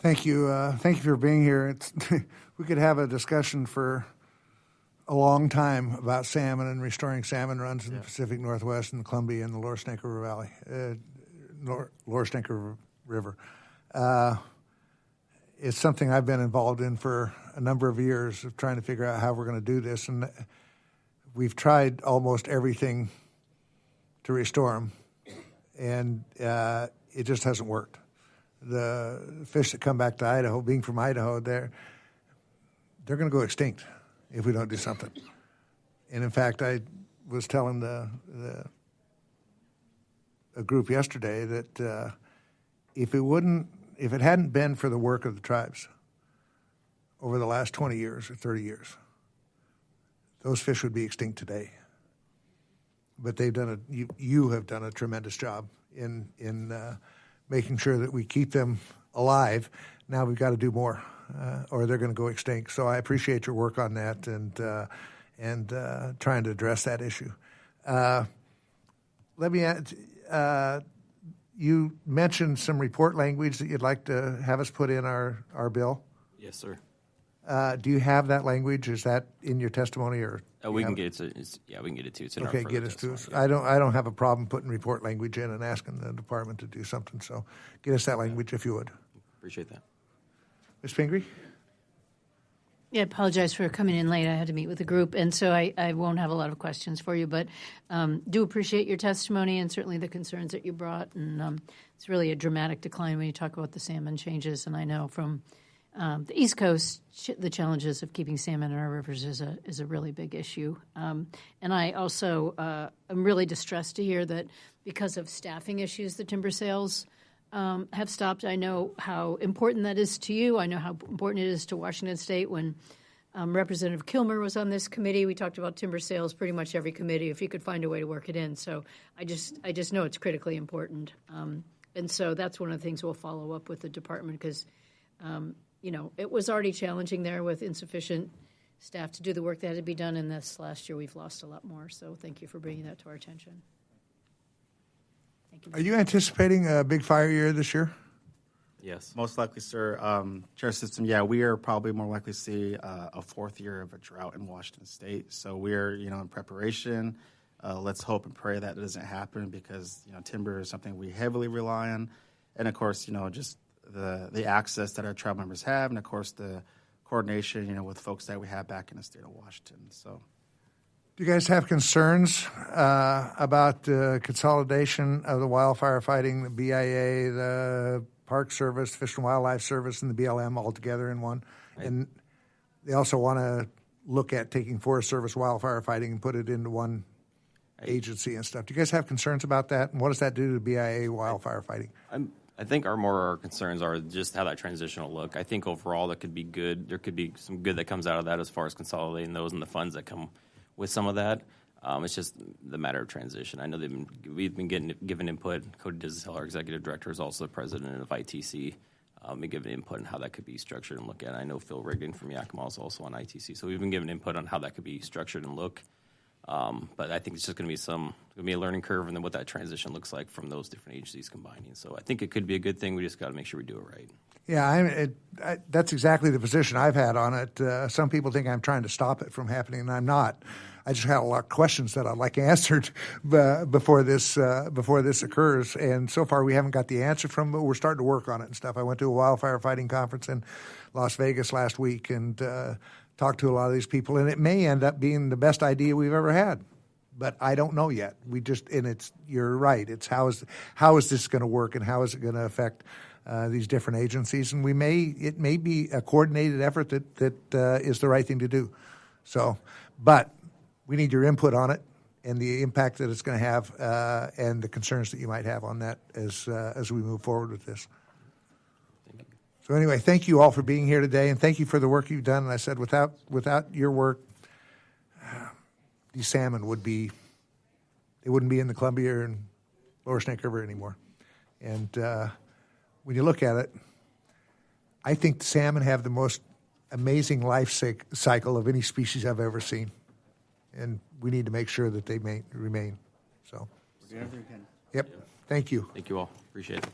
Thank you. Thank you for being here. We could have a discussion for a long time about salmon and restoring salmon runs in the Pacific Northwest and Columbia and the Lower Snake River Valley, Lower Snake River. It's something I've been involved in for a number of years of trying to figure out how we're going to do this, and we've tried almost everything to restore them, and it just hasn't worked. The fish that come back to Idaho, being from Idaho, they're going to go extinct if we don't do something. And in fact, I was telling a group yesterday that if it hadn't been for the work of the tribes over the last 20 years or 30 years, those fish would be extinct today. But you have done a tremendous job in making sure that we keep them alive. Now we've got to do more, or they're going to go extinct. So I appreciate your work on that and trying to address that issue. Let me add, you mentioned some report language that you'd like to have us put in our bill. Yes, sir. Do you have that language? Is that in your testimony, or we can get it to? We can get it to. It's in okay, our get us to us. Yeah. I don't have a problem putting report language in and asking the department to do something. So, get us that language if you would. Appreciate that, Ms. Pingree. Yeah, I apologize for coming in late. I had to meet with the group, and so I won't have a lot of questions for you, but do appreciate your testimony and certainly the concerns that you brought. And it's really a dramatic decline when you talk about the salmon changes. And I know from the East Coast, the challenges of keeping salmon in our rivers is a really big issue. And I also am really distressed to hear that because of staffing issues, the timber sales have stopped. I know how important that is to you. I know how important it is to Washington State. When Representative Kilmer was on this committee, we talked about timber sales pretty much every committee if you could find a way to work it in. So I just know it's critically important. And so that's one of the things we'll follow up with the department because it was already challenging there with insufficient staff to do the work that had to be done. And this last year, we've lost a lot more. So thank you for bringing that to our attention. Thank you. Are you anticipating a big fire year this year? Yes. Most likely, sir. Chair System, we are probably more likely to see a fourth year of a drought in Washington State. So we're, in preparation. Let's hope and pray that doesn't happen because, timber is something we heavily rely on. And, of course, just the access that our tribe members have, and of course the coordination, with folks that we have back in the state of Washington. So, do you guys have concerns about consolidation of the wildfire fighting, the BIA, the Park Service, Fish and Wildlife Service, and the BLM all together in one? Right. And they also want to look at taking Forest Service wildfire fighting and put it into one agency and stuff. Do you guys have concerns about that? And what does that do to the BIA wildfire fighting? I think our concerns are just how that transition will look. I think overall that could be good. There could be some good that comes out of that as far as consolidating those and the funds that come with some of that. It's just the matter of transition. I know we've been given input. Cody Dizel, our executive director, is also the president of ITC. Been given input on how that could be structured and look at. I know Phil Rigdon from Yakama is also on ITC. So we've been given input on how that could be structured and look. But I think it's just going to be a learning curve, and then what that transition looks like from those different agencies combining. So I think it could be a good thing. We just got to make sure we do it right. Yeah, that's exactly the position I've had on it. Some people think I'm trying to stop it from happening, and I'm not. I just had a lot of questions that I'd like answered before this occurs, and so far we haven't got the answer from. But we're starting to work on it and stuff. I went to a wildfire fighting conference in Las Vegas last week and talked to a lot of these people, and it may end up being the best idea we've ever had. But I don't know yet. You're right. It's how is this going to work, and how is it going to affect these different agencies? And it may be a coordinated effort that is the right thing to do. So, but we need your input on it and the impact that it's going to have, and the concerns that you might have on that as we move forward with this. So anyway, thank you all for being here today, and thank you for the work you've done. And I said, without your work, these salmon wouldn't be in the Columbia and Lower Snake River anymore. And when you look at it, I think the salmon have the most amazing life cycle of any species I've ever seen. And we need to make sure that they remain. So, we're doing everything we can. Yep. Thank you. Thank you all. Appreciate it.